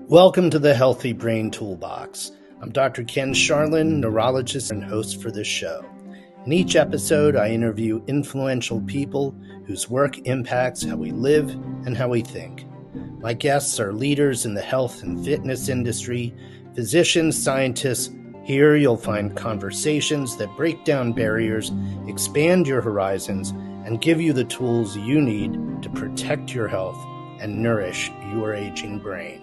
Welcome to the Healthy Brain Toolbox. I'm Dr. Ken Charlin, neurologist and host for this show. In each episode, I interview influential people whose work impacts how we live and how we think. My guests are leaders in the health and fitness industry, physicians, scientists. Here you'll find conversations that break down barriers, expand your horizons, and give you the tools you need to protect your health and nourish your aging brain.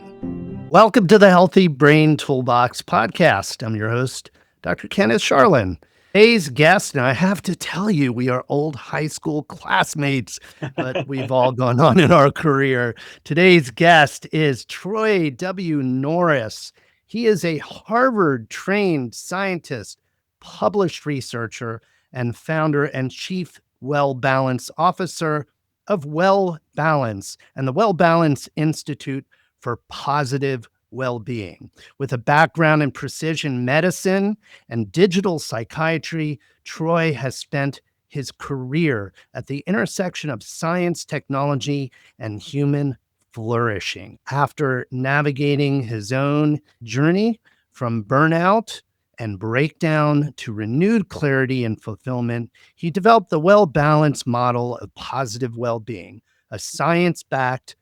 Welcome to the Healthy Brain Toolbox Podcast. I'm your host, Dr. Kenneth Charlin. Today's guest, and I have to tell you, we are old high school classmates, but we've all gone on in our career. Today's guest is Troy W. Norris. He is a Harvard-trained scientist, published researcher, and founder and chief WellBalance officer of WellBalance and the WellBalanced Institute for Positive Wellbeing. With a background in precision medicine and digital psychiatry, Troy has spent his career at the intersection of science, technology, and human flourishing. After navigating his own journey from burnout and breakdown to renewed clarity and fulfillment, he developed the WellBalance model of positive well-being, a science-backed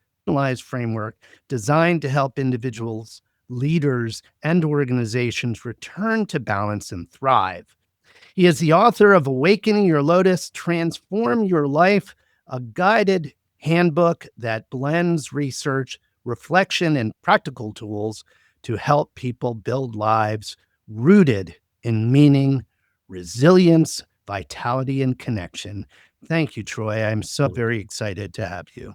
framework designed to help individuals, leaders, and organizations return to balance and thrive. He is the author of Awakening Your Lotus, Transform Your Life, a guided handbook that blends research, reflection, and practical tools to help people build lives rooted in meaning, resilience, vitality, and connection. Thank you, Troy. I'm so very excited to have you.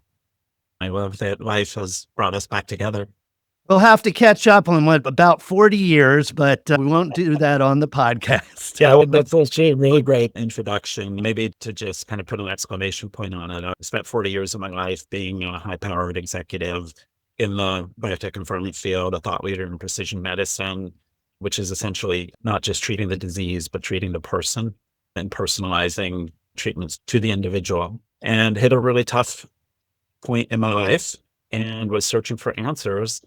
I love that life has brought us back together. We'll have to catch up on about 40 years, but we won't do that on the podcast. Yeah, well, that's actually a really great introduction. Maybe to just kind of put an exclamation point on it. I spent 40 years of my life being a high-powered executive in the biotech and pharma field, a thought leader in precision medicine, which is essentially not just treating the disease, but treating the person and personalizing treatments to the individual. And hit a really tough point in my life and was searching for answers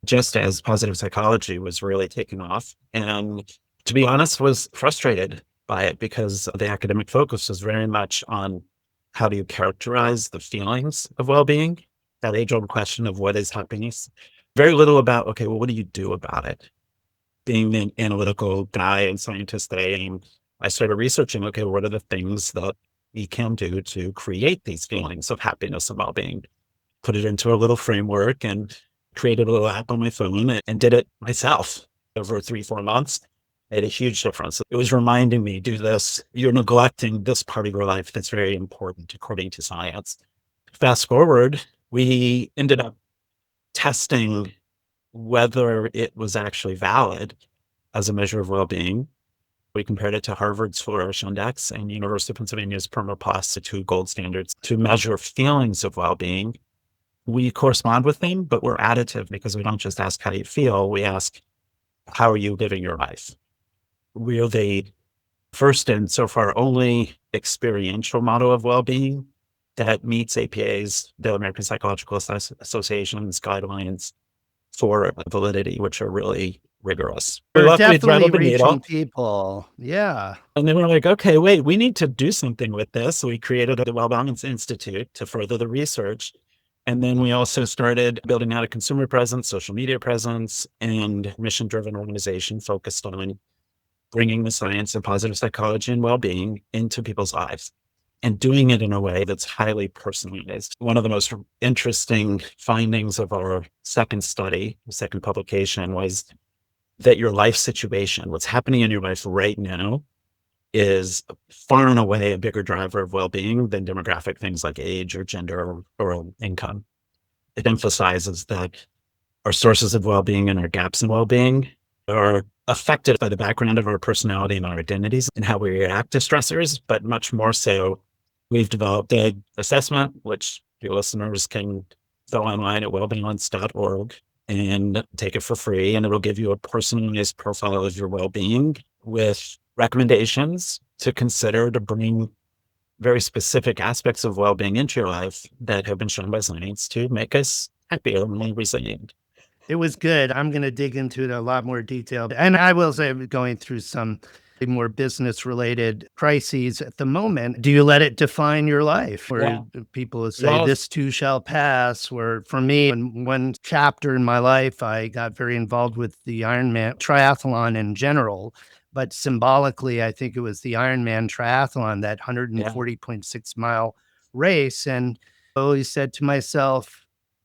just as positive psychology was really taking off. And to be honest, was frustrated by it because the academic focus was very much on how do you characterize the feelings of well-being, that age-old question of what is happiness. Very little about, okay, well, what do you do about it? Being the analytical guy and scientist that I am, I started researching, okay, what are the things that we can do to create these feelings of happiness and well-being, put it into a little framework and created a little app on my phone and did it myself over 3-4 months. Made a huge difference. It was reminding me, do this, you're neglecting this part of your life that's very important according to science. Fast forward, we ended up testing whether it was actually valid as a measure of well-being. We compared it to Harvard's Flourish Index and University of Pennsylvania's PermaPlus, the two gold standards to measure feelings of well-being. We correspond with them, but we're additive because we don't just ask how you feel. We ask, how are you living your life? We're the first and so far only experiential model of well-being that meets APA's, the American Psychological Association's guidelines for validity, which are really rigorous. We're definitely reaching people. Yeah. And then we're like, okay, wait, we need to do something with this. So we created the WellBalance Institute to further the research. And then we also started building out a consumer presence, social media presence, and mission-driven organization focused on bringing the science of positive psychology and well-being into people's lives and doing it in a way that's highly personalized. One of the most interesting findings of our second study, the second publication, was that your life situation, what's happening in your life right now, is far and away a bigger driver of well-being than demographic things like age or gender or income. It emphasizes that our sources of well-being and our gaps in well-being are affected by the background of our personality and our identities and how we react to stressors, but much more so, we've developed an assessment, which your listeners can go online at wellbalance.org and take it for free. And it'll give you a personalized profile of your well-being with recommendations to consider to bring very specific aspects of well-being into your life that have been shown by science to make us happier and more resilient. It was good. I'm going to dig into it in a lot more detail. And I will say I'm going through some more business related crises at the moment. Do you let it define your life? Or Yeah. people will say, Well, this too shall pass. Where for me, in one chapter in my life, I got very involved with the Ironman triathlon in general. But symbolically, I think it was the Ironman triathlon, that yeah, 140.6 mile race. And I always said to myself,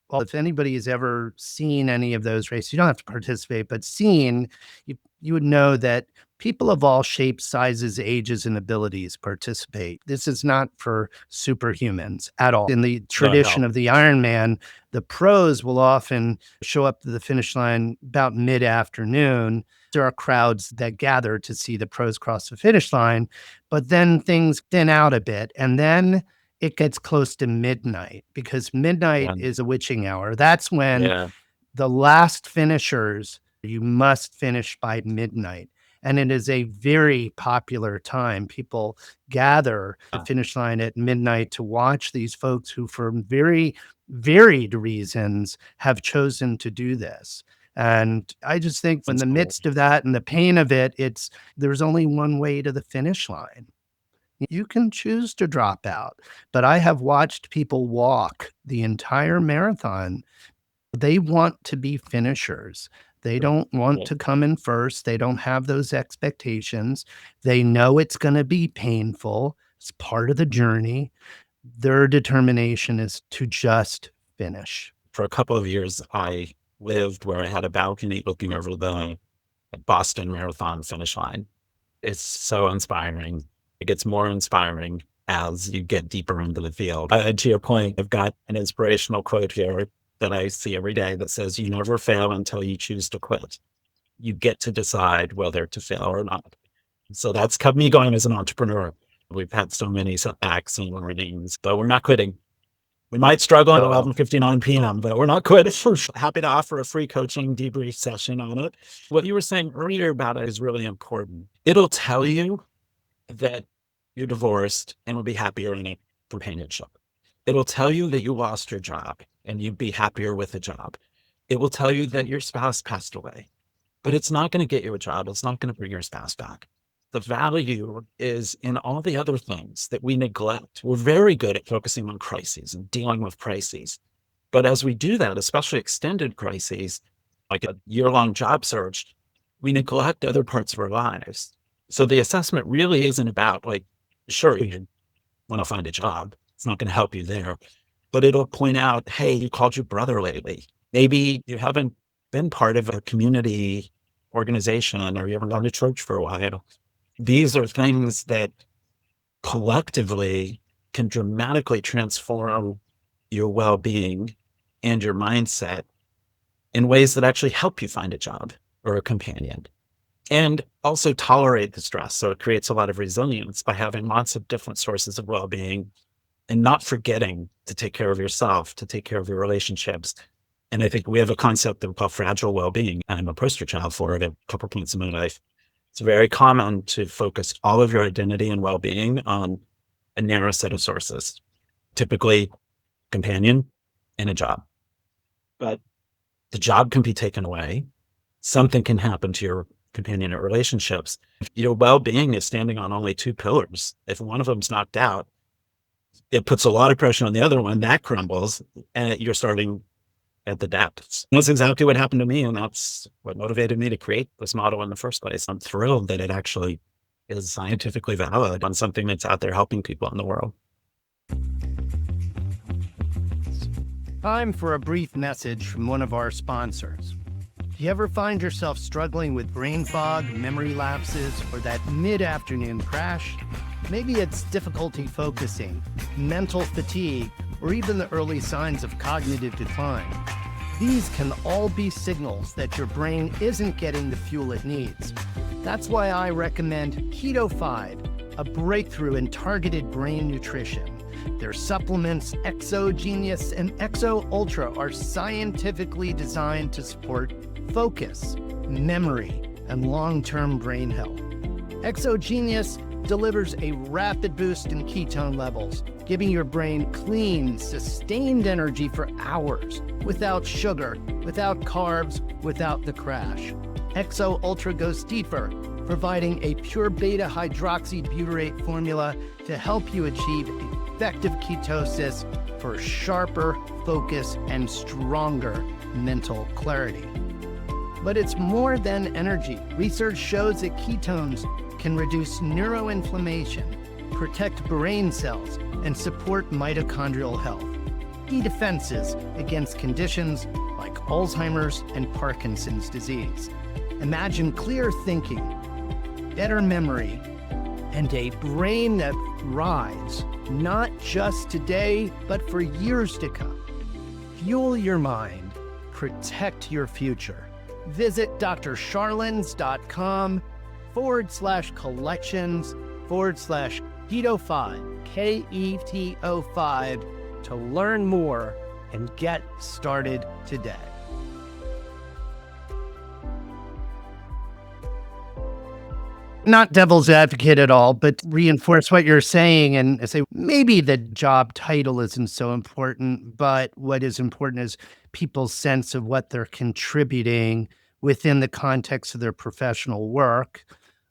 well, if anybody has ever seen any of those races, you don't have to participate, but seen, you would know that people of all shapes, sizes, ages, and abilities participate. This is not for superhumans at all. In the no, tradition no. of the Ironman, the pros will often show up to the finish line about mid-afternoon. There are crowds that gather to see the pros cross the finish line, but then things thin out a bit. And then it gets close to midnight, because midnight Yeah, is a witching hour. That's when yeah, the last finishers, you must finish by midnight. And it is a very popular time. People gather the finish line at midnight to watch these folks who, for very varied reasons, have chosen to do this. And I just think in that's the cool. midst of that and the pain of it, there's only one way to the finish line. You can choose to drop out, but I have watched people walk the entire marathon. They want to be finishers. They don't want Yeah, to come in first. They don't have those expectations. They know it's going to be painful. It's part of the journey. Their determination is to just finish. for a couple of years, I lived where I had a balcony looking over the Boston Marathon finish line. It's so inspiring. It gets more inspiring as you get deeper into the field. To your point, I've got an inspirational quote here that I see every day that says, "You never fail until you choose to quit. You get to decide whether to fail or not." So that's kept me going as an entrepreneur. We've had so many setbacks and learnings, but we're not quitting. We might struggle at Oh, 11:59 p.m., but we're not quitting. We're happy to offer a free coaching debrief session on it. What you were saying earlier about it is really important. It'll tell you that you're divorced and will be happier in a companionship. It'll tell you that you lost your job and you'd be happier with a job. It will tell you that your spouse passed away, but it's not going to get you a job. It's not going to bring your spouse back. The value is in all the other things that we neglect. We're very good at focusing on crises and dealing with crises. But as we do that, especially extended crises, like a year-long job search, we neglect other parts of our lives. So the assessment really isn't about, like, sure, you want to find a job. It's not going to help you there, but it'll point out, hey, you called your brother lately. Maybe you haven't been part of a community organization, or you haven't gone to church for a while. These are things that collectively can dramatically transform your well-being and your mindset in ways that actually help you find a job or a companion, and also tolerate the stress. So it creates a lot of resilience by having lots of different sources of well-being and not forgetting to take care of yourself, to take care of your relationships. And I think we have a concept that we call fragile well-being. I'm a poster child for it at a couple points in my life. It's very common to focus all of your identity and well-being on a narrow set of sources, typically companion and a job. But the job can be taken away. Something can happen to your companion or relationships. Your well-being is standing on only two pillars. If one of them's knocked out, it puts a lot of pressure on the other one, that crumbles, and you're starting at the depths. That's exactly what happened to me, and that's what motivated me to create this model in the first place. I'm thrilled that it actually is scientifically valid on something that's out there helping people in the world. time for a brief message from one of our sponsors. If you ever find yourself struggling with brain fog, memory lapses, or that mid-afternoon crash, maybe it's difficulty focusing, mental fatigue, or even the early signs of cognitive decline. These can all be signals that your brain isn't getting the fuel it needs. That's why I recommend Keto 5, a breakthrough in targeted brain nutrition. Their supplements, Exo Genius and Exo Ultra, are scientifically designed to support focus, memory, and long-term brain health. Exo Genius delivers a rapid boost in ketone levels, giving your brain clean, sustained energy for hours, without sugar, without carbs, without the crash. Exo Ultra goes deeper, providing a pure beta hydroxybutyrate formula to help you achieve effective ketosis for sharper focus and stronger mental clarity. But it's more than energy. Research shows that ketones can reduce neuroinflammation, protect brain cells, and support mitochondrial health, key defenses against conditions like Alzheimer's and Parkinson's disease. Imagine clear thinking, better memory, and a brain that thrives, not just today, but for years to come. Fuel your mind, protect your future. Visit drcharlins.com/collections/keto5, KETO5, to learn more and get started today. Not devil's advocate at all, but reinforce what you're saying and say maybe the job title isn't so important, but what is important is people's sense of what they're contributing within the context of their professional work.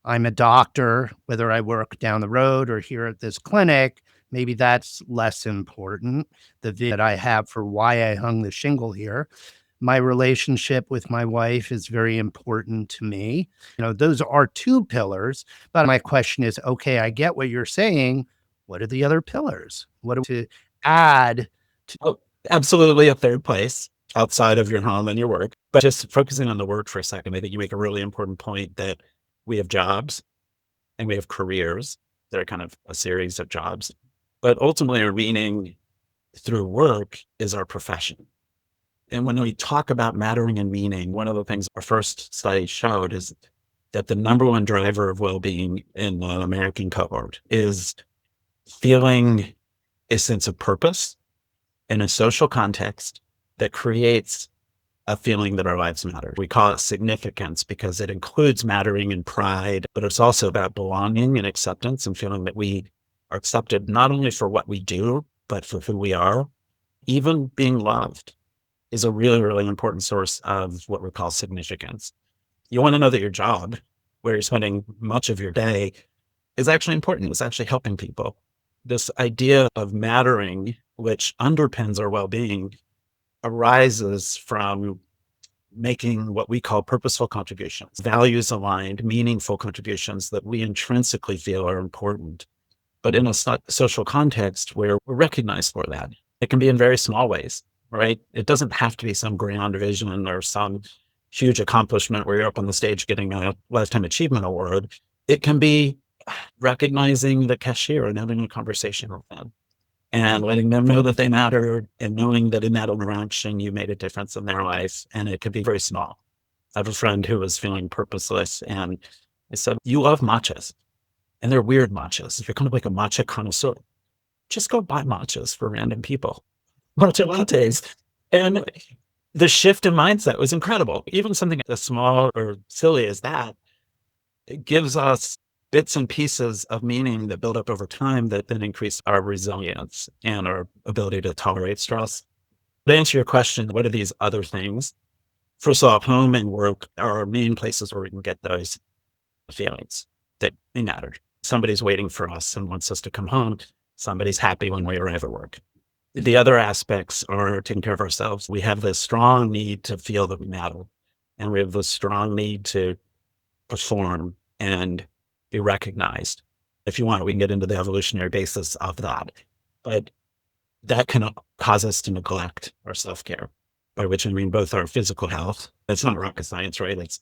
I'm a doctor, whether I work down the road or here at this clinic, maybe that's less important. The vision that I have for why I hung the shingle here. My relationship with my wife is very important to me. Those are two pillars, but my question is, okay, I get what you're saying. What are the other pillars? What to add? Oh, absolutely a third place outside of your home and your work. But just focusing on the work for a second, I think you make a really important point that we have jobs and we have careers that are kind of a series of jobs. But ultimately, our meaning through work is our profession. And when we talk about mattering and meaning, one of the things our first study showed is that the number one driver of well-being in the American cohort is feeling a sense of purpose in a social context that creates a feeling that our lives matter. We call it significance because it includes mattering and pride, but it's also about belonging and acceptance and feeling that we are accepted not only for what we do, but for who we are. Even being loved is a really, really important source of what we call significance. You want to know that your job, where you're spending much of your day, is actually important. It's actually helping people. This idea of mattering, which underpins our well-being, arises from making what we call purposeful contributions, values-aligned, meaningful contributions that we intrinsically feel are important, but in a social context where we're recognized for that. It can be in very small ways. Right? It doesn't have to be some grand vision or some huge accomplishment where you're up on the stage getting a Lifetime Achievement Award. It can be recognizing the cashier and having a conversation with them and letting them know that they matter and knowing that in that interaction, you made a difference in their life. And it could be very small. I have a friend who was feeling purposeless and I said, you love matchas and they're weird matchas. If you're kind of like a matcha connoisseur, just go buy matchas for random people. Matcha lattes. And the shift in mindset was incredible. Even something as small or silly as that, it gives us bits and pieces of meaning that build up over time that then increase our resilience and our ability to tolerate stress. To answer your question, what are these other things? First of all, home and work are our main places where we can get those feelings that they matter. Somebody's waiting for us and wants us to come home. Somebody's happy when we arrive at work. The other aspects are taking care of ourselves. We have this strong need to feel that we matter. And we have this strong need to perform and be recognized. If you want, we can get into the evolutionary basis of that. But that can cause us to neglect our self-care, by which I mean both our physical health. It's not rocket science, right? It's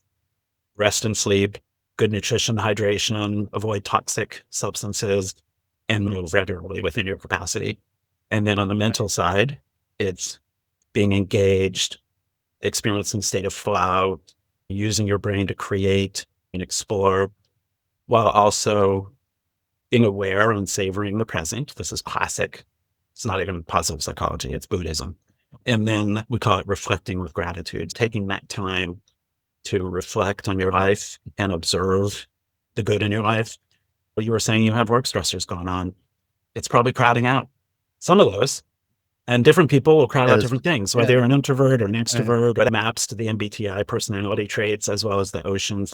rest and sleep, good nutrition, hydration, avoid toxic substances, and move regularly within your capacity. And then on the mental side, it's being engaged, experiencing state of flow, using your brain to create and explore, while also being aware and savoring the present. This is classic. It's not even positive psychology, it's Buddhism. And then we call it reflecting with gratitude, taking that time to reflect on your life and observe the good in your life Well, you were saying you have work stressors going on. It's probably crowding out some of those. And different people will crowd out Yes. different things, Yeah. whether you're an introvert or an Right. extrovert, but it maps to the MBTI personality traits, as well as the Ocean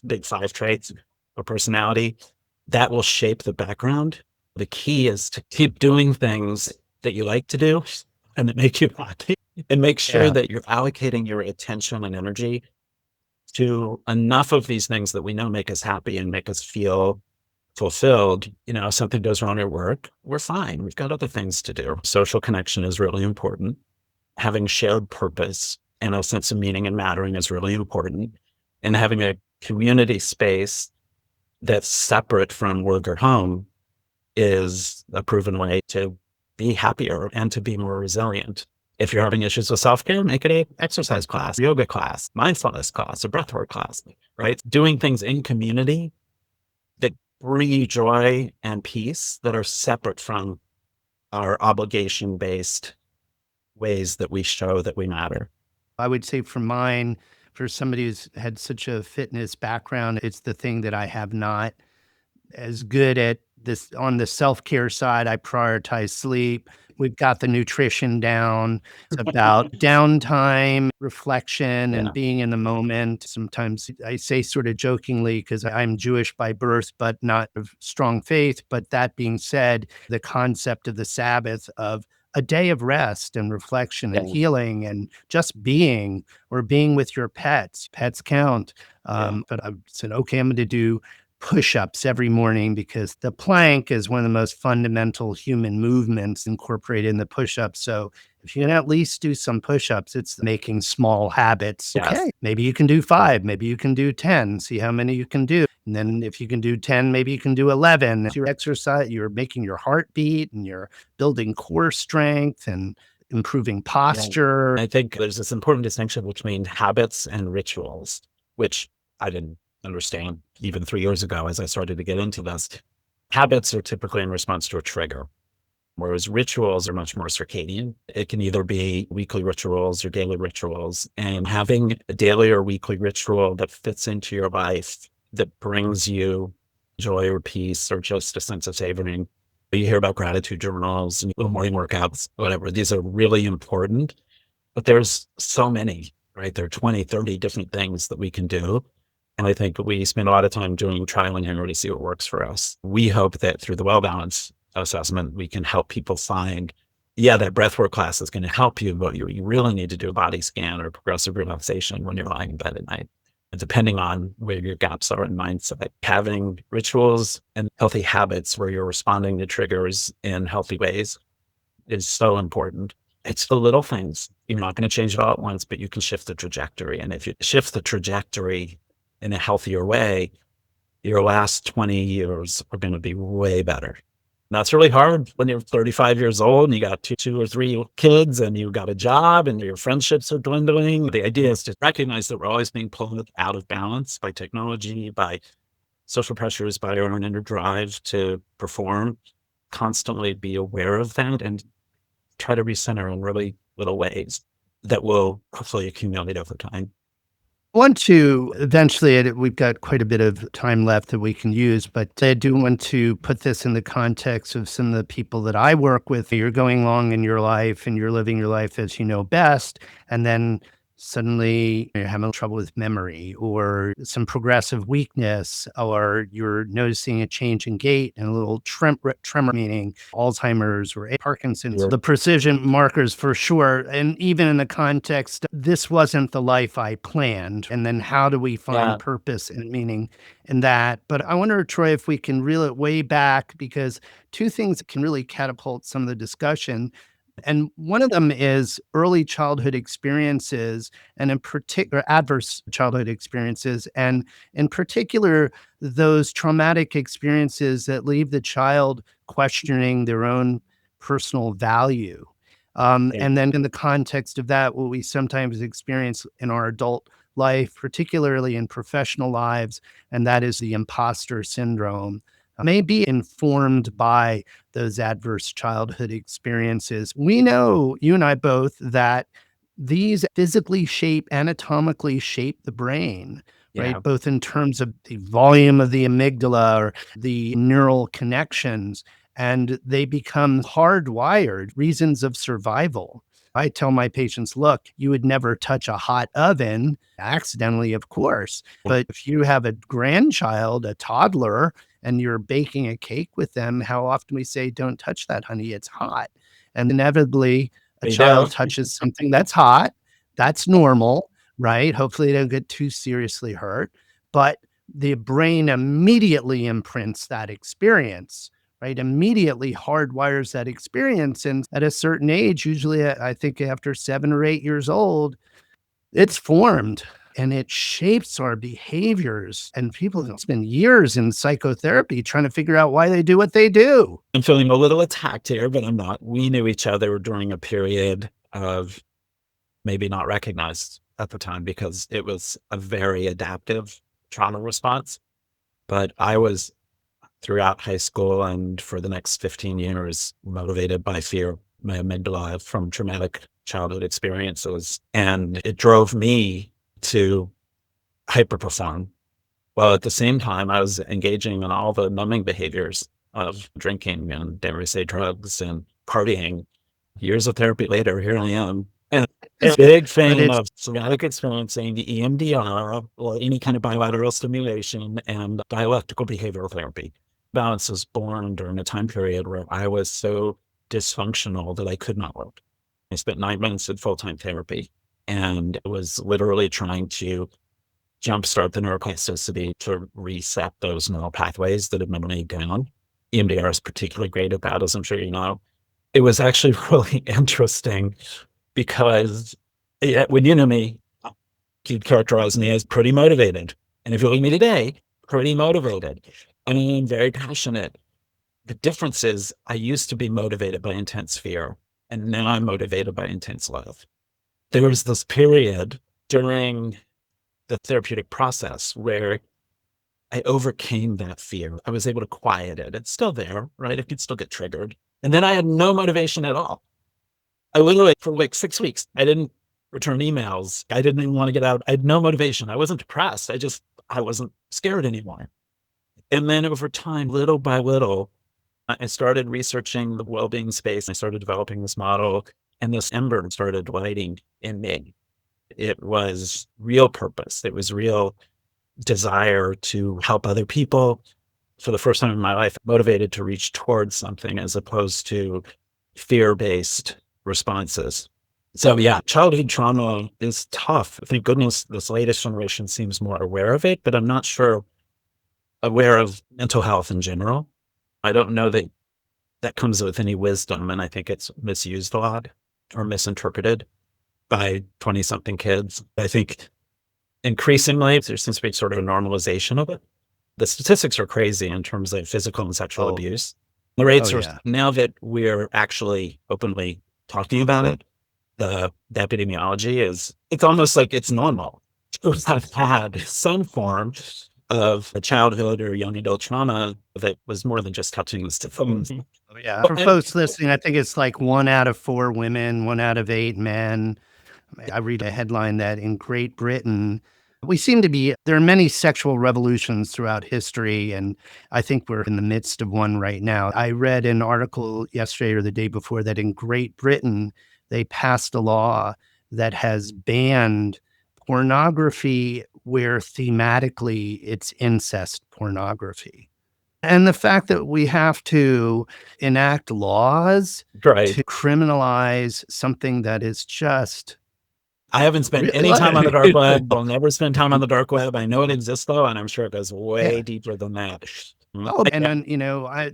big five traits of personality that will shape the background. The key is to keep doing things that you like to do and that make you happy, and make sure Yeah. that you're allocating your attention and energy to enough of these things that we know make us happy and make us feel fulfilled. If something goes wrong at work, we're fine. We've got other things to do. Social connection is really important. Having shared purpose and a sense of meaning and mattering is really important. And having a community space that's separate from work or home is a proven way to be happier and to be more resilient. If you're having issues with self-care, make it a exercise class, yoga class, mindfulness class, a breathwork class, right? Doing things in community that bring you joy and peace that are separate from our obligation-based ways that we show that we matter. I would say for mine, for somebody who's had such a fitness background, it's the thing that I have not as good at this on the self-care side. I prioritize sleep. We've got the nutrition down. It's about downtime, reflection, Yeah. and being in the moment. Sometimes I say sort of jokingly, because I'm Jewish by birth, but not of strong faith. But that being said, the concept of the Sabbath, of a day of rest and reflection and Yeah. healing and just being, or being with your pets. Pets count. But I said, okay, I'm going to do push-ups every morning, because the plank is one of the most fundamental human movements incorporated in the push-ups. So if you can at least do some push-ups, it's making small habits. Yes. Okay, maybe you can do 5, maybe you can do 10, see how many you can do. And then if you can do 10, maybe you can do 11. If you're exercise, you're making your heart beat and you're building core strength and improving posture. I think there's this important distinction between habits and rituals, which I didn't understand even 3 years ago as I started to get into this. Habits are typically in response to a trigger, whereas rituals are much more circadian. It can either be weekly rituals or daily rituals, and having a daily or weekly ritual that fits into your life, that brings you joy or peace or just a sense of savoring. You hear about gratitude journals and little morning workouts, whatever. These are really important, but there's so many, right? There are 20, 30 different things that we can do. And I think we spend a lot of time doing trial and error to see what works for us. We hope that through the WellBalance assessment, we can help people find, that breathwork class is going to help you, but you really need to do a body scan or progressive relaxation when you're lying in bed at night. And depending on where your gaps are in mindset, having rituals and healthy habits where you're responding to triggers in healthy ways is so important. It's the little things. You're not going to change it all at once, but you can shift the trajectory. And if you shift the trajectory in a healthier way, your last 20 years are going to be way better. And that's really hard when you're 35 years old and you got two or three kids and you got a job and your friendships are dwindling. The idea is to recognize that we're always being pulled out of balance by technology, by social pressures, by our own inner drive to perform. Constantly be aware of that and try to recenter in really little ways that will hopefully accumulate over time. I want to eventually, we've got quite a bit of time left that we can use, but I do want to put this in the context of some of the people that I work with. You're going along in your life and you're living your life as you know best, and then suddenly you're having trouble with memory or some progressive weakness, or you're noticing a change in gait and a little tremor, meaning Alzheimer's or Parkinson's. Yeah. The precision markers for sure. And even in the context, this wasn't the life I planned. And then how do we find purpose and meaning in that? But I wonder, Troy, if we can reel it way back, because two things can really catapult some of the discussion. And one of them is early childhood experiences, and in particular, adverse childhood experiences, and in particular, those traumatic experiences that leave the child questioning their own personal value. And then in the context of that, what we sometimes experience in our adult life, particularly in professional lives, and that is the imposter syndrome, may be informed by those adverse childhood experiences. We know, you and I both, that these physically anatomically shape the brain. Yeah. right? Both in terms of the volume of the amygdala or the neural connections, and they become hardwired reasons of survival. I tell my patients, look, you would never touch a hot oven accidentally, of course. But if you have a grandchild, a toddler, and you're baking a cake with them, how often we say, don't touch that, honey, it's hot. And inevitably, a We do. child touches something that's hot. That's normal, right? Hopefully, they don't get too seriously hurt. But the brain immediately imprints that experience, right? Immediately hardwires that experience. And at a certain age, usually I think after 7 or 8 years old, it's formed and it shapes our behaviors. And people can spend years in psychotherapy trying to figure out why they do what they do. I'm feeling a little attacked here, but I'm not. We knew each other during a period of maybe not recognized at the time because it was a very adaptive trauma response. But I was throughout high school and for the next 15 years motivated by fear, my amygdala from traumatic childhood experiences. And it drove me to hyperperform. While at the same time, I was engaging in all the numbing behaviors of drinking and, dare we say, drugs and partying. Years of therapy later, here I am. And a big fan of somatic experiencing, the EMDR, or any kind of bilateral stimulation and dialectical behavioral therapy. Balance was born during a time period where I was so dysfunctional that I could not work. I spent 9 months in full-time therapy and was literally trying to jumpstart the neuroplasticity to reset those neural pathways that had been laid down. EMDR is particularly great at that, as I'm sure you know. It was actually really interesting because when you knew me, you'd characterize me as pretty motivated. And if you look at me today, pretty motivated. I mean, very passionate. The difference is I used to be motivated by intense fear, and now I'm motivated by intense love. There was this period during the therapeutic process where I overcame that fear. I was able to quiet it. It's still there, right? It could still get triggered. And then I had no motivation at all. I literally, for like 6 weeks, I didn't return emails. I didn't even want to get out. I had no motivation. I wasn't depressed. I wasn't scared anymore. And then over time, little by little, I started researching the well-being space. I started developing this model, and this ember started lighting in me. It was real purpose. It was real desire to help other people. For the first time in my life, motivated to reach towards something as opposed to fear-based responses. So yeah, childhood trauma is tough. Thank goodness this latest generation seems more aware of it, but I'm not sure aware of mental health in general. I don't know that that comes with any wisdom, and I think it's misused a lot or misinterpreted by 20-something kids. I think increasingly there seems to be sort of a normalization of it. The statistics are crazy in terms of physical and sexual abuse. The rates are, now that we're actually openly talking about it, the epidemiology is, it's almost like it's normal to have had some form of a childhood or young adult trauma that was more than just touching the phones. Yeah. For folks listening, I think it's like 1 out of 4 women, 1 out of 8 men. I read a headline that in Great Britain, there are many sexual revolutions throughout history, and I think we're in the midst of one right now. I read an article yesterday or the day before that in Great Britain, they passed a law that has banned pornography where thematically it's incest pornography. And the fact that we have to enact laws to criminalize something that is just... I haven't spent any time on the dark web. I'll never spend time on the dark web. I know it exists though, and I'm sure it goes way deeper than that. Oh, and then,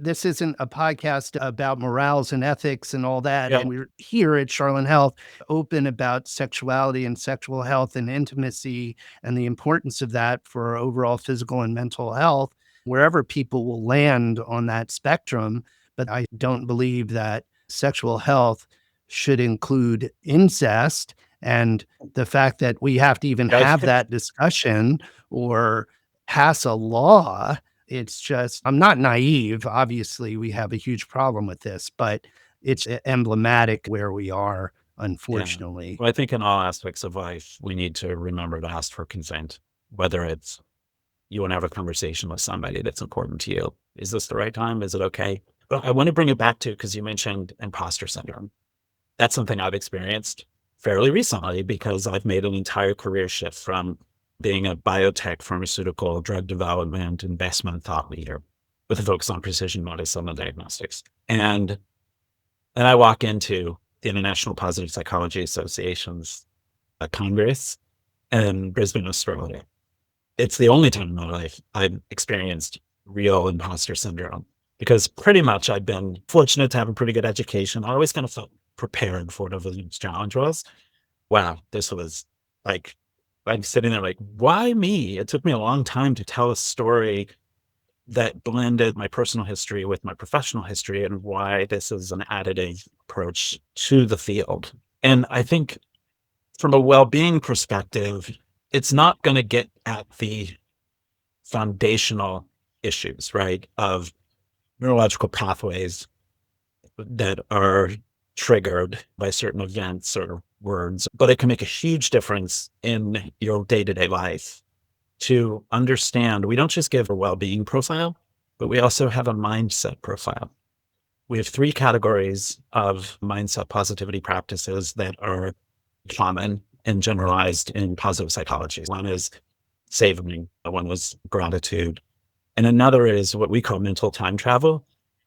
this isn't a podcast about morals and ethics and all that. Yeah. And we're here at Charlotte Health, open about sexuality and sexual health and intimacy and the importance of that for our overall physical and mental health, wherever people will land on that spectrum. But I don't believe that sexual health should include incest. And the fact that we have to even have that discussion or pass a law, it's just, I'm not naive. Obviously, we have a huge problem with this, but it's emblematic where we are, unfortunately. Yeah. Well, I think in all aspects of life, we need to remember to ask for consent. whether it's you want to have a conversation with somebody that's important to you. Is this the right time? Is it okay? But I want to bring it back to, because you mentioned imposter syndrome. That's something I've experienced fairly recently because I've made an entire career shift from being a biotech, pharmaceutical, drug development, investment thought leader with a focus on precision molecular diagnostics. And then I walk into the International Positive Psychology Association's Congress in Brisbane, Australia. It's the only time in my life I've experienced real imposter syndrome because pretty much I've been fortunate to have a pretty good education. I always kind of felt prepared for whatever the challenge was. Wow, this was like, I'm sitting there like, why me? It took me a long time to tell a story that blended my personal history with my professional history and why this is an additive approach to the field. And I think from a well-being perspective, it's not going to get at the foundational issues, right, of neurological pathways that are triggered by certain events or words, but it can make a huge difference in your day-to-day life to understand we don't just give a well-being profile, but we also have a mindset profile. We have 3 categories of mindset positivity practices that are common and generalized in positive psychology. One is savoring, one was gratitude, and another is what we call mental time travel.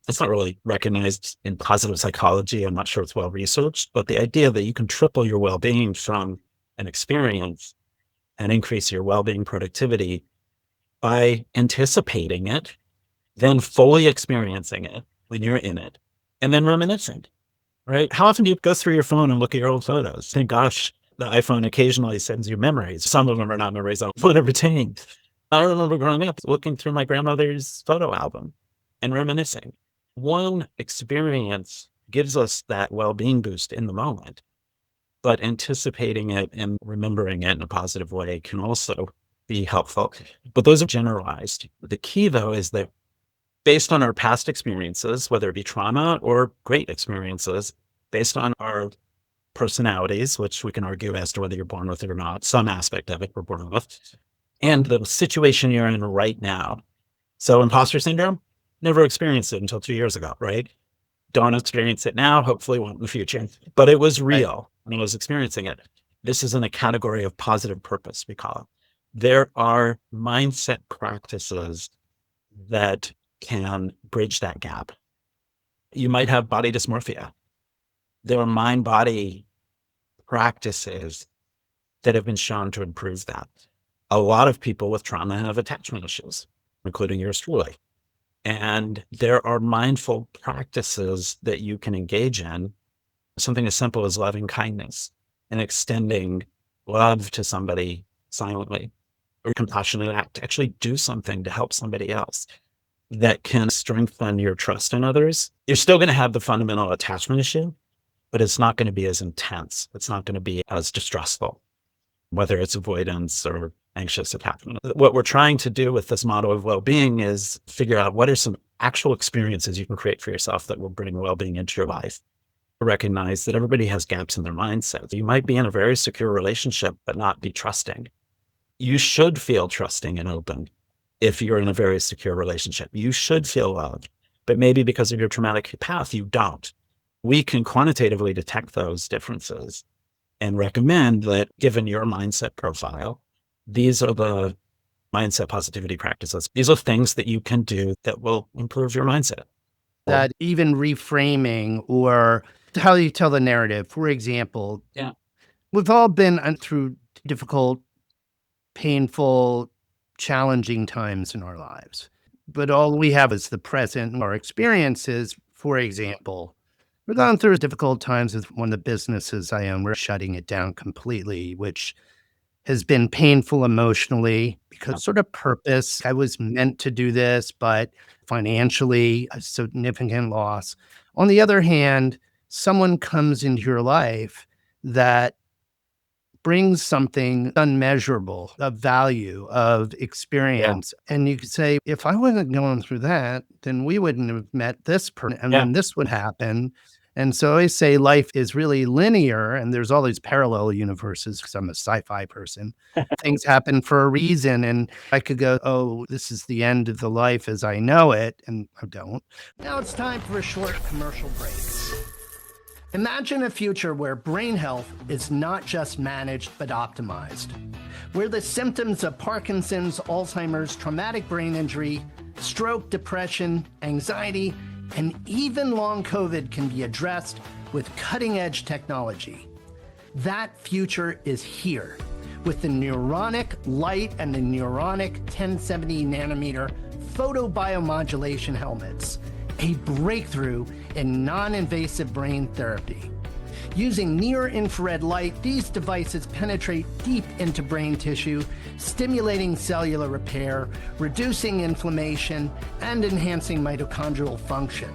It's not really recognized in positive psychology. I'm not sure it's well researched, but the idea that you can triple your well-being from an experience and increase your well-being productivity by anticipating it, then fully experiencing it when you're in it, and then reminiscing, right? How often do you go through your phone and look at your old photos? Thank gosh, the iPhone occasionally sends you memories. Some of them are not memories I want to retain. I remember growing up looking through my grandmother's photo album and reminiscing. One experience gives us that well-being boost in the moment, but anticipating it and remembering it in a positive way can also be helpful. But those are generalized. The key, though, is that based on our past experiences, whether it be trauma or great experiences, based on our personalities, which we can argue as to whether you're born with it or not, some aspect of it we're born with, and the situation you're in right now. So imposter syndrome, never experienced it until 2 years ago, right? Don't experience it now, hopefully won't in the future. But it was real when I was experiencing it. This is in a category of positive purpose, we call it. There are mindset practices that can bridge that gap. You might have body dysmorphia. There are mind-body practices that have been shown to improve that. A lot of people with trauma have attachment issues, including yours truly. And there are mindful practices that you can engage in, something as simple as loving kindness and extending love to somebody silently, or compassionate act to actually do something to help somebody else that can strengthen your trust in others. You're still going to have the fundamental attachment issue, but it's not going to be as intense. It's not going to be as distressful, whether it's avoidance or anxious attachment. What we're trying to do with this model of well-being is figure out what are some actual experiences you can create for yourself that will bring well-being into your life. Recognize that everybody has gaps in their mindset. You might be in a very secure relationship, but not be trusting. You should feel trusting and open if you're in a very secure relationship. You should feel loved, but maybe because of your traumatic path, you don't. We can quantitatively detect those differences and recommend that, given your mindset profile, these are the mindset positivity practices. These are things that you can do that will improve your mindset. That even reframing or how you tell the narrative, for example, we've all been through difficult, painful, challenging times in our lives, but all we have is the present, our experiences. For example, we're going through difficult times with one of the businesses I own. We're shutting it down completely, which has been painful emotionally because sort of purpose. I was meant to do this, but financially, a significant loss. On the other hand, someone comes into your life that brings something unmeasurable of value, of experience. And you could say, if I wasn't going through that, then we wouldn't have met this person and then this would happen. And so I always say life is really linear and there's all these parallel universes because I'm a sci-fi person. Things happen for a reason. And I could go, oh, this is the end of the life as I know it. And I don't. Now it's time for a short commercial break. Imagine a future where brain health is not just managed, but optimized. Where the symptoms of Parkinson's, Alzheimer's, traumatic brain injury, stroke, depression, anxiety, and even long COVID can be addressed with cutting-edge technology. That future is here with the Neuronic Light and the Neuronic 1070 nanometer photobiomodulation helmets, a breakthrough in non-invasive brain therapy. Using near-infrared light, these devices penetrate deep into brain tissue, stimulating cellular repair, reducing inflammation, and enhancing mitochondrial function.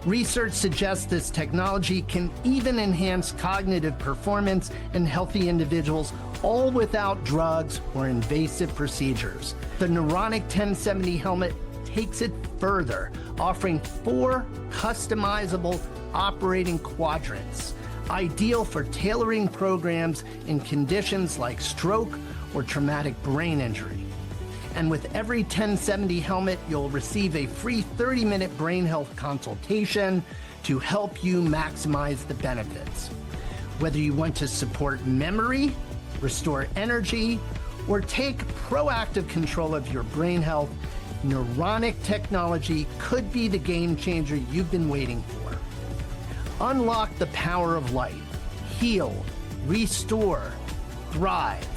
Research suggests this technology can even enhance cognitive performance in healthy individuals, all without drugs or invasive procedures. The Neuronic 1070 helmet takes it further, offering 4 customizable operating quadrants, ideal for tailoring programs in conditions like stroke or traumatic brain injury. And with every 1070 helmet, you'll receive a free 30-minute brain health consultation to help you maximize the benefits. Whether you want to support memory, restore energy, or take proactive control of your brain health, Neuronic technology could be the game changer you've been waiting for. Unlock the power of light, heal, restore, thrive.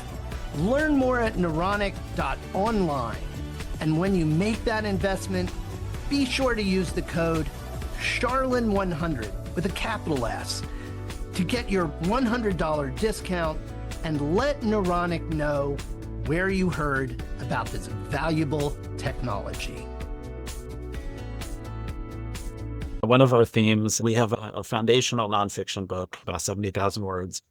Learn more at neuronic.online. And when you make that investment, be sure to use the code Charlin100 with a capital S to get your $100 discount and let Neuronic know where you heard about this valuable technology. One of our themes, we have a foundational nonfiction book, about 70,000 words,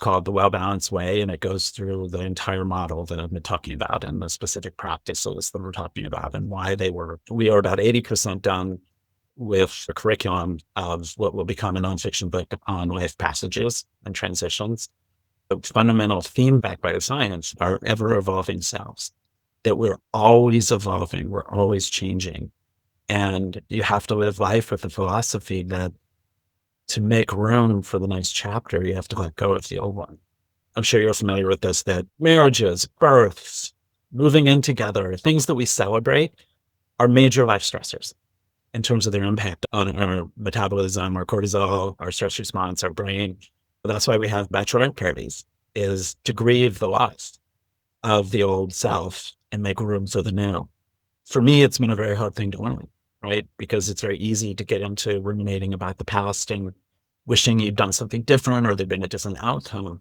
called The WellBalance Way, and it goes through the entire model that I've been talking about and the specific practices that we're talking about and why they work. We are about 80% done with the curriculum of what will become a nonfiction book on life passages and transitions. The fundamental theme backed by the science are ever-evolving selves, that we're always evolving, we're always changing. And you have to live life with the philosophy that to make room for the next chapter, you have to let go of the old one. I'm sure you're familiar with this, that marriages, births, moving in together, things that we celebrate are major life stressors in terms of their impact on our metabolism, our cortisol, our stress response, our brain. That's why we have bachelorette parties, is to grieve the loss of the old self and make room for the new. For me, it's been a very hard thing to learn, right? Because it's very easy to get into ruminating about the past and wishing you'd done something different or there'd been a different outcome.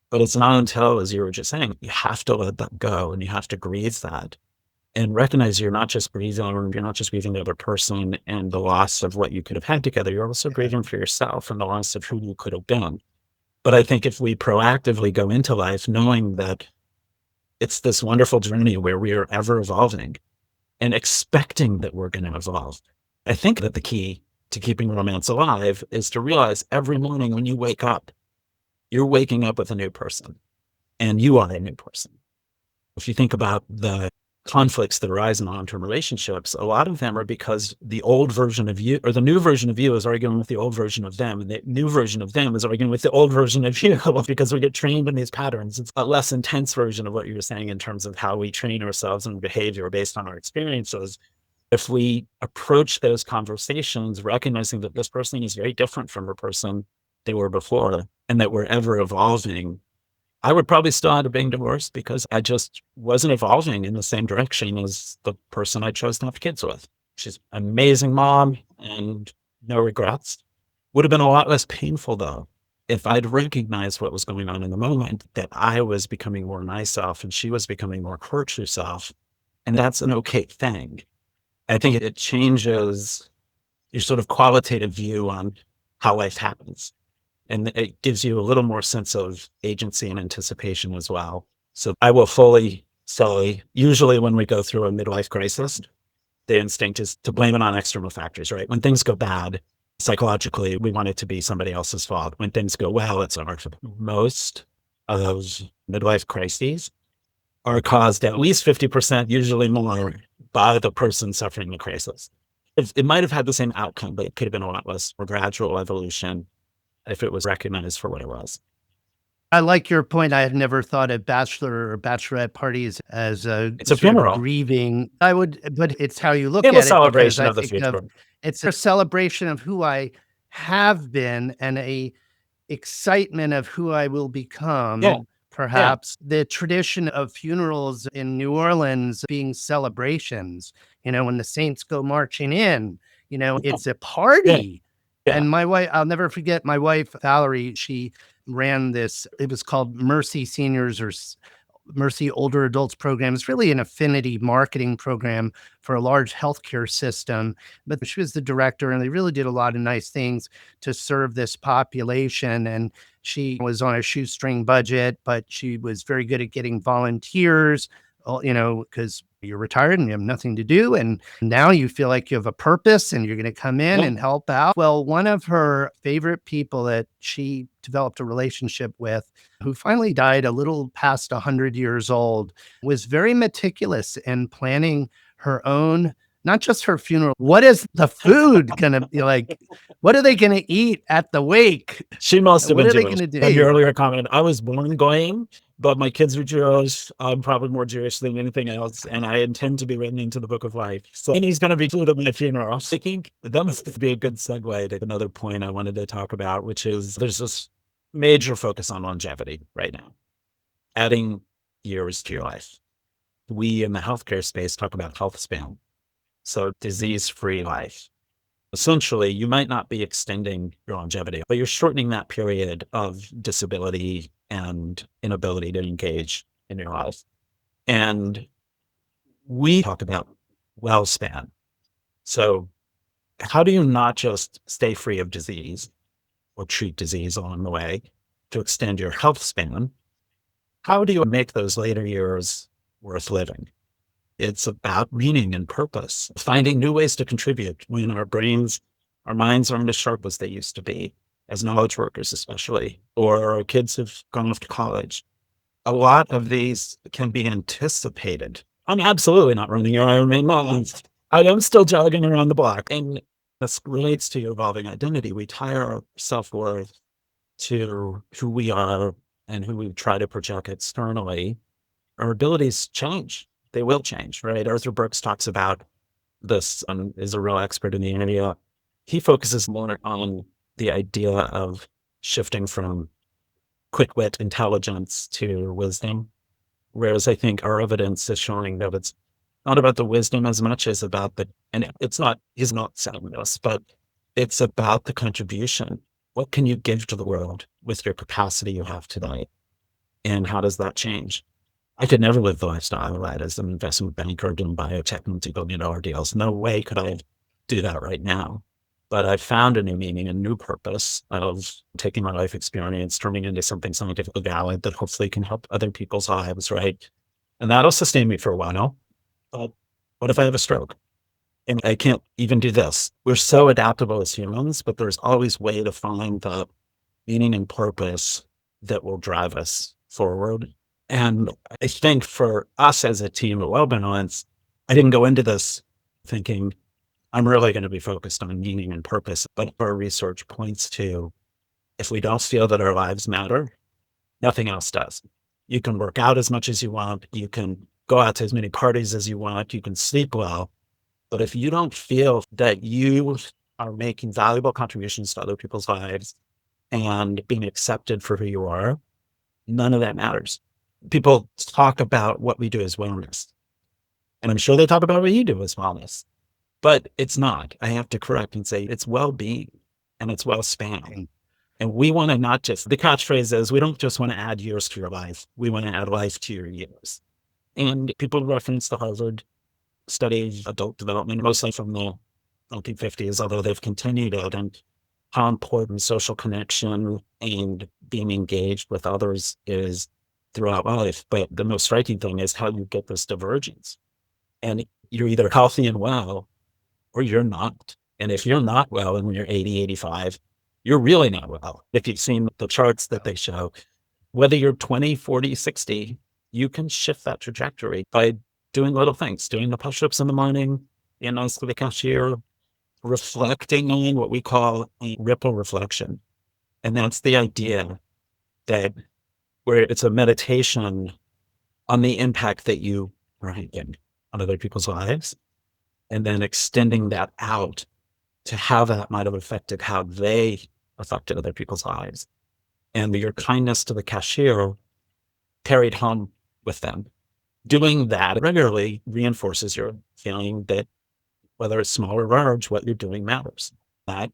But it's not until, as you were just saying, you have to let that go and you have to grieve that and recognize you're not just grieving the other person and the loss of what you could have had together. You're also grieving for yourself and the loss of who you could have been. But I think if we proactively go into life knowing that it's this wonderful journey where we are ever evolving and expecting that we're going to evolve, I think that the key to keeping romance alive is to realize every morning when you wake up, you're waking up with a new person and you are a new person. If you think about the conflicts that arise in long-term relationships, a lot of them are because the old version of you or the new version of you is arguing with the old version of them. And the new version of them is arguing with the old version of you because we get trained in these patterns. It's a less intense version of what you were saying in terms of how we train ourselves and behavior based on our experiences. If we approach those conversations, recognizing that this person is very different from the person they were before and that we're ever evolving, I would probably still end up being divorced because I just wasn't evolving in the same direction as the person I chose to have kids with. She's an amazing mom and no regrets. Would have been a lot less painful though, if I'd recognized what was going on in the moment, that I was becoming more myself and she was becoming more her true self. And that's an okay thing. I think it changes your sort of qualitative view on how life happens. And it gives you a little more sense of agency and anticipation as well. So I will fully say, usually when we go through a midlife crisis, the instinct is to blame it on external factors, right? When things go bad, Psychologically, we want it to be somebody else's fault. When things go well, it's our fault. Most of those midlife crises are caused at least 50%, usually more, by the person suffering the crisis. It might have had the same outcome, but it could have been a lot less more gradual evolution if it was recognized for what it was. I like your point. I had never thought of bachelor or bachelorette parties as a It's a sort of funeral. grieving. But it's how you look It's at a it, because celebration I of the think of future. it's a celebration of who I have been and a excitement of who I will Yeah, become. yeah, Perhaps the tradition of funerals in New Orleans being celebrations, when the saints go marching in, it's a yeah, party. yeah. And my wife, I'll never forget my wife, Valerie, she ran this, it was called Mercy Seniors or Mercy Older Adults program. It's really an affinity marketing program for a large healthcare system. But she was the director, and they really did a lot of nice things to serve this population. And she was on a shoestring budget, but she was very good at getting volunteers, because you're retired and you have nothing to do. And now you feel like you have a purpose and you're going to come in Yeah. and help out. Well, one of her favorite people that she developed a relationship with, who finally died a little past 100 years old, was very meticulous in planning her own, not just her funeral. What is the food going to be like? What are they going to eat at the wake? She must have What been are they Jewish. going to And your do? earlier comment, I was born going, but my kids are Jewish. I'm probably more Jewish than anything else, and I intend to be written into the book of life. So, and he's going to be food at my funeral. I was thinking that must be a good segue to another point I wanted to talk about, which is there's this major focus on longevity right now, adding years to your life. We in the healthcare space talk about health span, so disease-free life. Essentially, you might not be extending your longevity, but you're shortening that period of disability and inability to engage in your life. And we talk about well span. So how do you not just stay free of disease or treat disease along the way to extend your health span? How do you make those later years worth living? It's about meaning and purpose, finding new ways to contribute when our minds aren't as sharp as they used to be, as knowledge workers especially, or our kids have gone off to college. A lot of these can be anticipated. I'm absolutely not running your Ironman miles. I am still jogging around the block. And this relates to your evolving identity. We tie our self-worth to who we are and who we try to project externally. Our abilities change. They will change, right? Arthur Brooks talks about this, is a real expert in the area. He focuses more on the idea of shifting from quick wit intelligence to wisdom. Whereas I think our evidence is showing that it's not about the wisdom as much as about and it's not, he's not saying this, but it's about the contribution. What can you give to the world with your capacity you have today? And how does that change? I could never live the lifestyle I had as an investment banker doing biotech multi-billion-dollar deals. No way could I do that right now. But I found a new meaning, a new purpose of taking my life experience, turning it into something scientifically valid that hopefully can help other people's lives, right? And that'll sustain me for a while. But what if I have a stroke? And I can't even do this. We're so adaptable as humans, but there's always a way to find the meaning and purpose that will drive us forward. And I think for us as a team at WellBalance, I didn't go into this thinking I'm really going to be focused on meaning and purpose. But our research points to, if we don't feel that our lives matter, nothing else does. You can work out as much as you want. You can go out to as many parties as you want. You can sleep well. But if you don't feel that you are making valuable contributions to other people's lives and being accepted for who you are, none of that matters. People talk about what we do as wellness. And I'm sure they talk about what you do as wellness, but it's not. I have to correct and say it's well-being and it's well-span. And we want to not just, the catchphrase is, we don't just want to add years to your life. We want to add life to your years. And people reference the Harvard study of adult development, mostly from the 1950s, although they've continued it, and how important social connection and being engaged with others is throughout life. But the most striking thing is how you get this divergence. And you're either healthy and well, or you're not. And if you're not well and when you're 80, 85, you're really not well. If you've seen the charts that they show, whether you're 20, 40, 60, you can shift that trajectory by doing little things, doing the push-ups in the morning, being nice to the cashier, reflecting on what we call a ripple reflection. And that's the idea that where it's a meditation on the impact that you are having on other people's lives, and then extending that out to how that might have affected how they affected other people's lives. And your kindness to the cashier carried home with them. Doing that regularly reinforces your feeling that whether it's small or large, what you're doing matters. That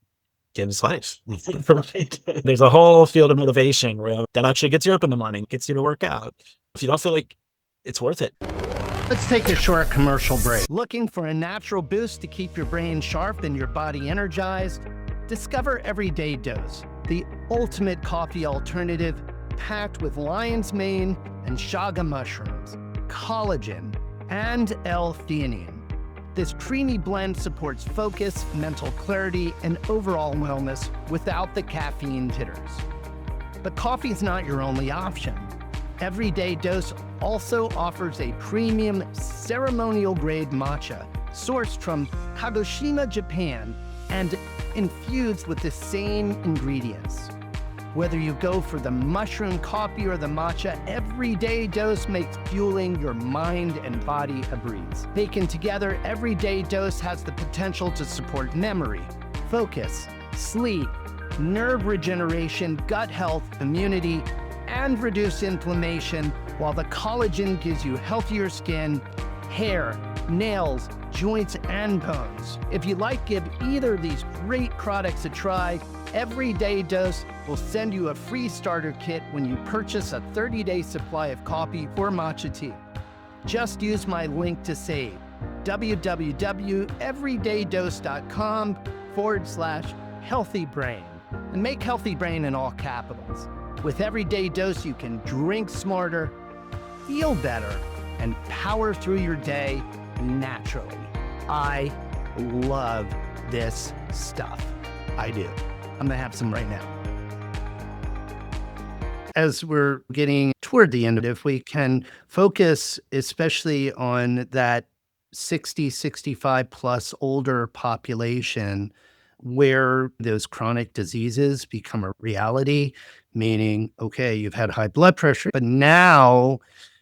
gives life. Right? There's a whole field of motivation where that actually gets you up in the morning, gets you to work out. If you don't feel like it's worth it. Let's take a short commercial break. Looking for a natural boost to keep your brain sharp and your body energized? Discover Everyday Dose, the ultimate coffee alternative packed with lion's mane and chaga mushrooms, collagen, and L-theanine. This creamy blend supports focus, mental clarity, and overall wellness without the caffeine jitters. But coffee's not your only option. Everyday Dose also offers a premium ceremonial-grade matcha sourced from Kagoshima, Japan, and infused with the same ingredients. Whether you go for the mushroom coffee or the matcha, Everyday Dose makes fueling your mind and body a breeze. Taken together, Everyday Dose has the potential to support memory, focus, sleep, nerve regeneration, gut health, immunity, and reduce inflammation, while the collagen gives you healthier skin, hair, nails, joints, and bones. If you'd like to give either of these great products a try, Everyday Dose will send you a free starter kit when you purchase a 30-day supply of coffee or matcha tea. Just use my link to save, www.everydaydose.com/healthybrain, and make Healthy Brain in all capitals. With Everyday Dose, you can drink smarter, feel better, and power through your day naturally. I love this stuff. I do. I'm gonna have some right now. As we're getting toward the end, if we can focus especially on that 60, 65 plus older population where those chronic diseases become a reality, meaning, okay, you've had high blood pressure, but now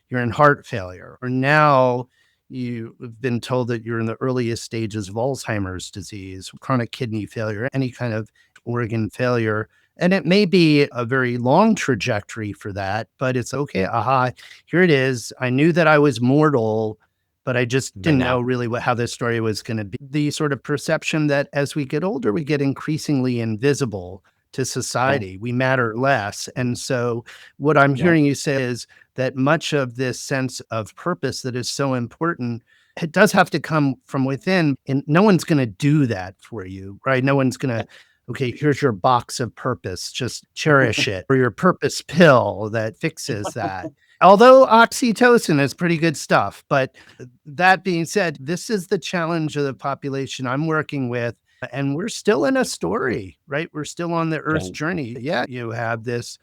you're in heart failure, or now you've been told that you're in the earliest stages of Alzheimer's disease, chronic kidney failure, any kind of organ failure. And it may be a very long trajectory for that, but it's okay. Aha, here it is. I knew that I was mortal, but I just didn't know really how this story was going to be. The sort of perception that as we get older, we get increasingly invisible to society. We matter less. And so what I'm hearing you say is that much of this sense of purpose that is so important, it does have to come from within, and no one's going to do that for you, right? No one's going to, okay, here's your box of purpose, just cherish it, or your purpose pill that fixes that. Although oxytocin is pretty good stuff. But that being said, this is the challenge of the population I'm working with. And we're still in a story, right? We're still on the Earth's journey. Yeah, you have this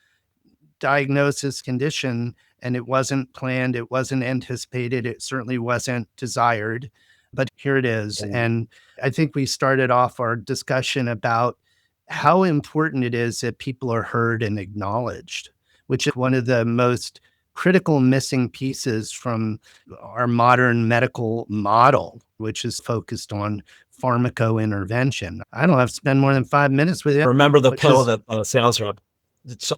diagnosis condition, and it wasn't planned, it wasn't anticipated, it certainly wasn't desired, but here it is. And I think we started off our discussion about how important it is that people are heard and acknowledged, which is one of the most critical missing pieces from our modern medical model, which is focused on pharmacointervention. I don't have to spend more than 5 minutes with it. Remember the pill that a sales rep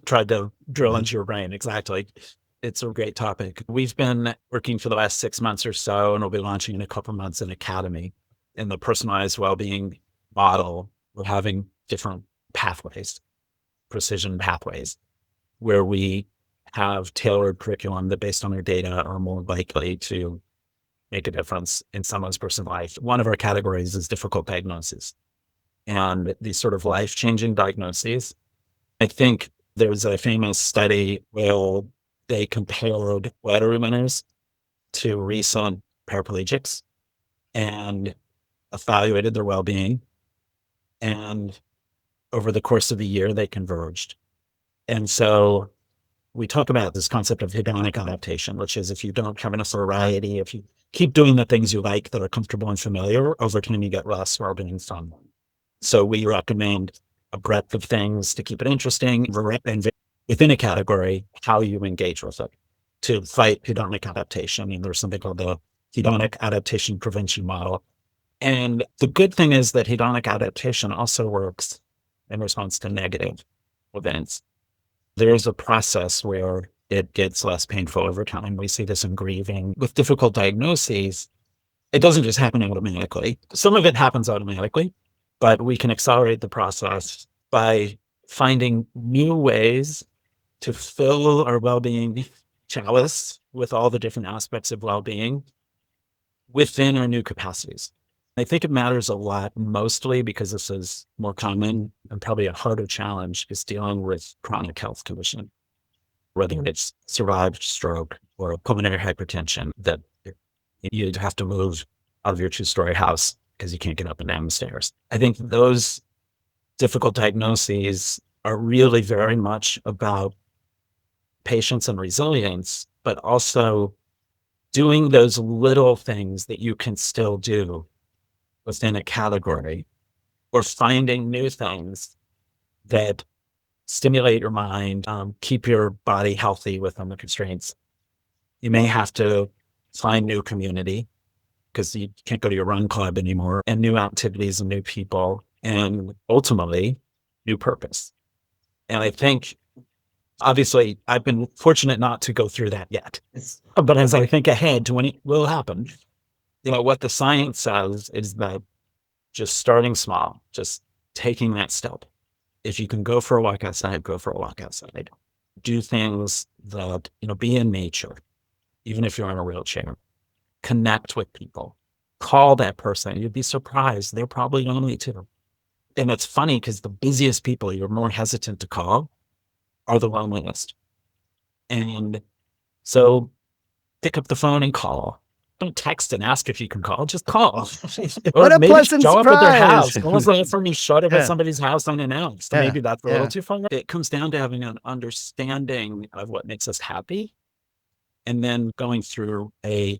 tried to drill into your brain. Exactly. It's a great topic. We've been working for the last 6 months or so, and we'll be launching in a couple of months an academy in the personalized well-being model. We're having different pathways, precision pathways, where we have tailored curriculum that based on their data are more likely to make a difference in someone's personal life. One of our categories is difficult diagnoses. And these sort of life-changing diagnoses, I think there's a famous study where they compared lottery winners to recent paraplegics and evaluated their well-being And over the course of the year, they converged. And so we talk about this concept of hedonic adaptation, which is if you don't have enough variety, if you keep doing the things you like that are comfortable and familiar, over time you get less well-being from them. So we recommend a breadth of things to keep it interesting, and within a category, how you engage with it to fight hedonic adaptation. And there's something called the hedonic adaptation prevention model. And the good thing is that hedonic adaptation also works in response to negative events. There's a process where it gets less painful over time. We see this in grieving with difficult diagnoses. It doesn't just happen automatically. Some of it happens automatically, but we can accelerate the process by finding new ways to fill our well-being chalice with all the different aspects of well-being within our new capacities. I think it matters a lot, mostly because this is more common and probably a harder challenge, is dealing with chronic health condition, whether it's survived stroke or pulmonary hypertension that you'd have to move out of your 2-story house because you can't get up and down the stairs. I think those difficult diagnoses are really very much about patience and resilience, but also doing those little things that you can still do within a category, or finding new things that stimulate your mind, keep your body healthy within the constraints. You may have to find new community because you can't go to your run club anymore, and new activities and new people, and ultimately new purpose. And I think, obviously, I've been fortunate not to go through that yet. But as I think ahead to when it will happen, what the science says is that just starting small, just taking that step. If you can go for a walk outside, go for a walk outside. Do things that, be in nature, even if you're in a wheelchair. Connect with people. Call that person. You'd be surprised. They're probably lonely too. And it's funny because the busiest people you're more hesitant to call are the loneliest. And so pick up the phone and call. Don't text and ask if you can call. Just call. What a pleasant show surprise. Up at their house. When was the last time you showed up Yeah. at somebody's house unannounced? Yeah. Maybe that's a little Yeah. too far. It comes down to having an understanding of what makes us happy, and then going through a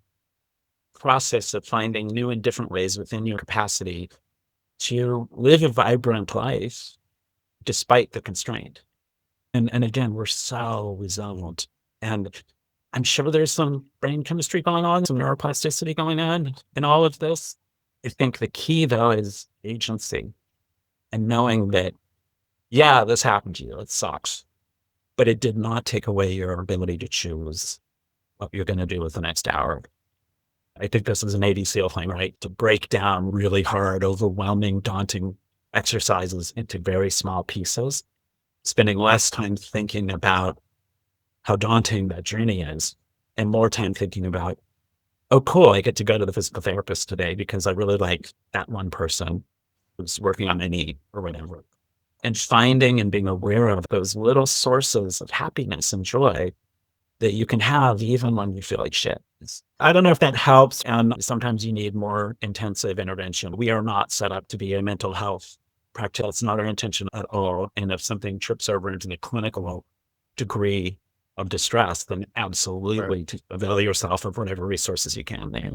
process of finding new and different ways within your capacity to live a vibrant life despite the constraint. And again, we're so resilient. And I'm sure there's some brain chemistry going on, some neuroplasticity going on in all of this. I think the key, though, is agency and knowing that, yeah, this happened to you. It sucks. But it did not take away your ability to choose what you're going to do with the next hour. I think this is an Navy SEAL thing, right? To break down really hard, overwhelming, daunting exercises into very small pieces, spending less time thinking about how daunting that journey is and more time thinking about, oh, cool, I get to go to the physical therapist today because I really like that one person who's working on my knee or whatever. And finding and being aware of those little sources of happiness and joy that you can have even when you feel like shit. I don't know if that helps. And sometimes you need more intensive intervention. We are not set up to be a mental health practice. It's not our intention at all. And if something trips over into the clinical degree of distress, then absolutely to avail yourself of whatever resources you can there.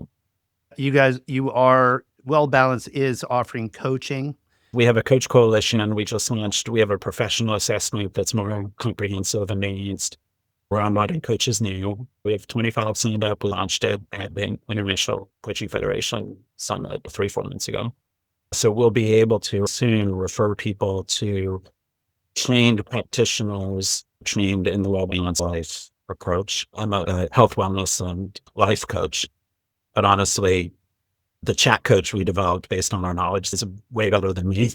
WellBalance is offering coaching. We have a coach coalition, and we just launched. We have a professional assessment that's more comprehensive and nuanced. We're onboarding coaches new. We have 25 signed up. We launched it at the International Coaching Federation Summit 3-4 months ago. So we'll be able to soon refer people to trained practitioners trained in the WellBalance life approach. I'm a health, wellness, and life coach. But honestly, the chat coach we developed based on our knowledge is way better than me.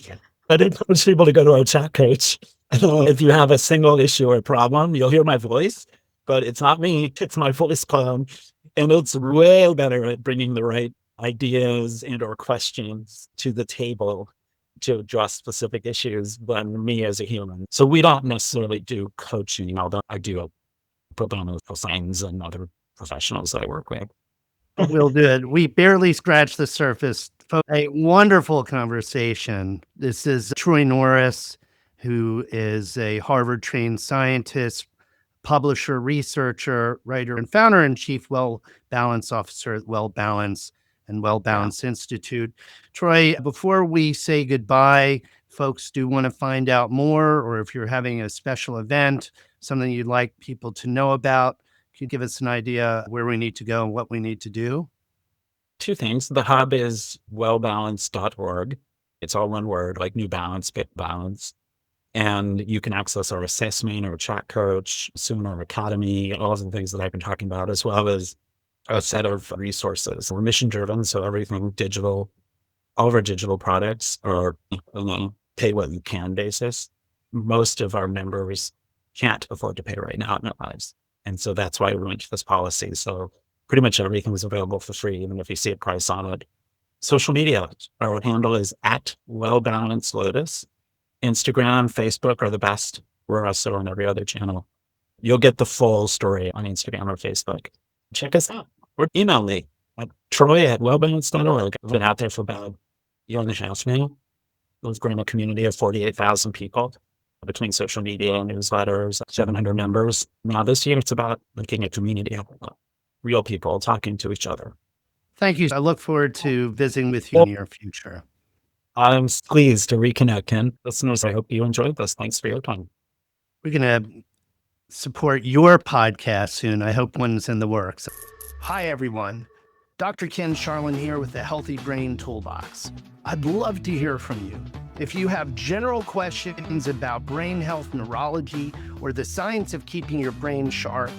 I didn't encourage people to go to our chat coach. If you have a single issue or problem, you'll hear my voice, but it's not me. It's my voice clone. And it's way better at bringing the right ideas and or questions to the table to address specific issues than me as a human. So we don't necessarily do coaching, although I do pro bono for science and other professionals that I work with. We'll do it. We barely scratched the surface A wonderful conversation. This is Troy Norris, who is a Harvard-trained scientist, publisher, researcher, writer, and founder and chief well-balance officer at WellBalance and WellBalanced Institute. Troy, before we say goodbye, folks do want to find out more, or if you're having a special event, something you'd like people to know about, can you give us an idea where we need to go and what we need to do? Two things. The hub is wellbalance.org. It's all one word, like New Balance, Fit Balance. And you can access our assessment, our chat coach, soon our academy, all of the things that I've been talking about, as well as a set of resources. We're mission driven, so everything digital, all of our digital products are on a pay what you can basis. Most of our members can't afford to pay right now in their lives. And so that's why we went to this policy. So pretty much everything is available for free, even if you see a price on it. Social media, our handle is at WellBalanced Lotus. Instagram, Facebook are the best. We're also on every other channel. You'll get the full story on Instagram or Facebook. Check us out. Or email me at troy@wellbalance.org. I've been out there for about a year and a half now. We've grown a community of 48,000 people between social media, newsletters, 700 members. Now this year, it's about making a community of real people talking to each other. Thank you. I look forward to visiting with you in the near future. I'm pleased to reconnect, Ken. Listeners, I hope you enjoyed this. Thanks for your time. We're going to support your podcast soon. I hope one's in the works. Hi, everyone. Dr. Ken Charlin here with the Healthy Brain Toolbox. I'd love to hear from you. If you have general questions about brain health, neurology, or the science of keeping your brain sharp,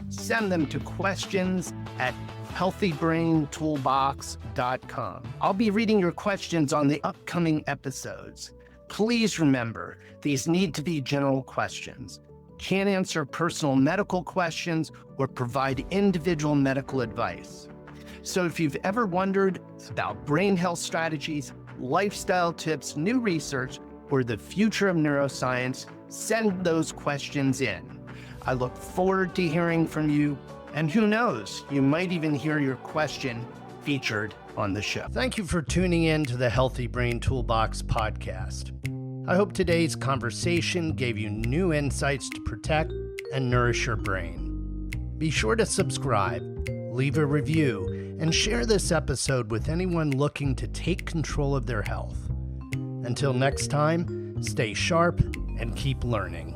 send them to questions@healthybraintoolbox.com. I'll be reading your questions on the upcoming episodes. Please remember, these need to be general questions. Can't answer personal medical questions or provide individual medical advice. So if you've ever wondered about brain health strategies, lifestyle tips, new research, or the future of neuroscience, send those questions in. I look forward to hearing from you, and who knows, you might even hear your question featured on the show. Thank you for tuning in to the Healthy Brain Toolbox podcast. I hope today's conversation gave you new insights to protect and nourish your brain. Be sure to subscribe, leave a review, and share this episode with anyone looking to take control of their health. Until next time, stay sharp and keep learning.